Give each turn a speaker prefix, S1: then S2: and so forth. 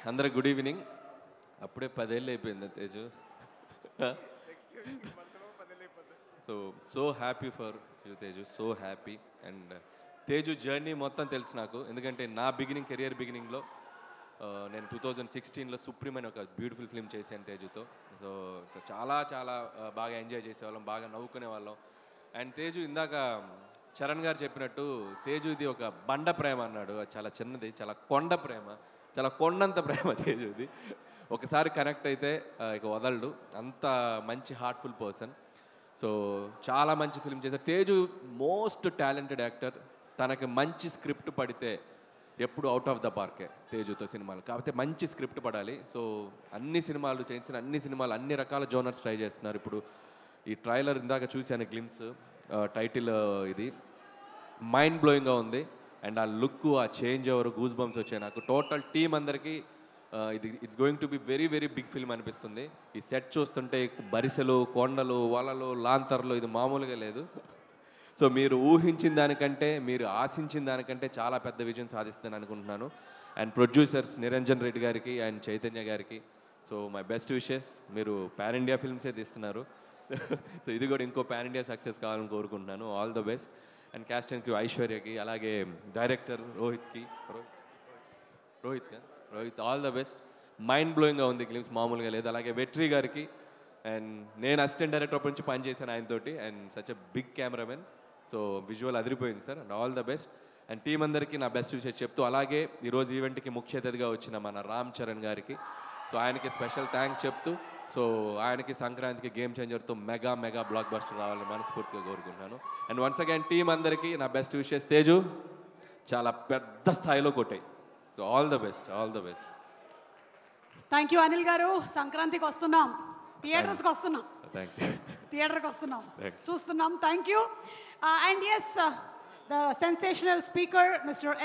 S1: అందరికి good evening. అప్పుడే 10 ఏళ్ళు అయిపోయింది Teju. So happy for you Teju, so happy. And Teju journey మొత్తం తెలుసు నాకు, ఎందుకంటే నా కెరియర్ బిగినింగ్లో నేను 2016లో సుప్రీం అని ఒక బ్యూటిఫుల్ ఫిల్మ్ చేశాను తేజుతో. సో చాలా చాలా బాగా ఎంజాయ్ చేసేవాళ్ళం, బాగా నవ్వుకునే వాళ్ళం. అండ్ తేజు ఇందాక చరణ్ గారు చెప్పినట్టు తేజుది ఒక బండ ప్రేమ అన్నాడు. అది చాలా చిన్నది, చాలా కొండ ప్రేమ, చాలా కొండంత ప్రేమ తేజుది. ఒకసారి కనెక్ట్ అయితే ఇక వదలడు, అంత మంచి హార్ట్ఫుల్ పర్సన్. సో చాలా మంచి ఫిల్మ్ చేశారు తేజు. Most talented actor. తనకి మంచి స్క్రిప్ట్ పడితే ఎప్పుడు అవుట్ ఆఫ్ ద పార్కే తేజుతో సినిమాలు. కాకపోతే మంచి స్క్రిప్ట్ పడాలి. సో అన్ని సినిమాలు చేసిన అన్ని రకాల జోనర్స్ ట్రై చేస్తున్నారు. ఇప్పుడు ఈ ట్రైలర్ ఇందాక చూశాను, గ్లిమ్స్, టైటిల్ ఇది మైండ్ బ్లోయింగ్గా ఉంది. అండ్ ఆ లుక్, ఆ చేంజ్ ఓవర్, గూస్ బంప్స్ వచ్చాయి నాకు. టోటల్ టీమ్ అందరికీ it's going to be very very big film అనిపిస్తుంది. ఈ సెట్ చూస్తుంటే బరిసెలు, కొండలు, వలలు, లాంతర్లు, ఇది మామూలుగా లేదు. సో మీరు ఊహించిన దానికంటే, మీరు ఆశించిన దానికంటే చాలా పెద్ద విజయం సాధిస్తుందని అనుకుంటున్నాను. అండ్ ప్రొడ్యూసర్స్ నిరంజన్ రెడ్డి గారికి అండ్ చైతన్య గారికి సో మై బెస్ట్ విషెస్. మీరు పాన్ ఇండియా ఫిల్మ్సే తీస్తున్నారు. సో ఇది కూడా ఇంకో పాన్ ఇండియా సక్సెస్ కావాలని కోరుకుంటున్నాను. All the best. And cast and crew ఐశ్వర్యకి, అలాగే director Rohit all the best. Mind బ్లోయింగ్గా ఉంది గ్లిమ్స్, మామూలుగా లేదు. అలాగే వెట్రీ గారికి, అండ్ నేను అసిస్టెంట్ డైరెక్టర్ అప్పటి నుంచి పనిచేశాను ఆయనతోటి. And such a big cameraman. So visual అదిరిపోయింది sir. And all the best. And team అందరికీ నా బెస్ట్ విషయం చెప్తూ, అలాగే ఈరోజు ఈవెంట్కి ముఖ్య అతిథిగా వచ్చిన మన రామ్ చరణ్ గారికి, సో ఆయనకి స్పెషల్ థ్యాంక్స్ చెప్తూ, సో ఆయనకి సంక్రాంతికి గేమ్ చేంజర్తో మెగా బ్లాక్ బస్టర్ రావాలని మనస్ఫూర్తిగా కోరుకుంటున్నాను. అండ్ వన్స్ అగైన్ టీం అందరికీ నా బెస్ట్ విషెస్. తేజు చాలా పెద్ద స్థాయిలో కొట్టాయి. So all the best, all the best.
S2: Thank you Anil garu. సంక్రాంతికి వస్తున్నాం, థియేటర్స్కి వస్తున్నాం, థియేటర్కి వస్తున్నాం, చూస్తున్నాం. Thank you. And S, the sensational speaker mister yes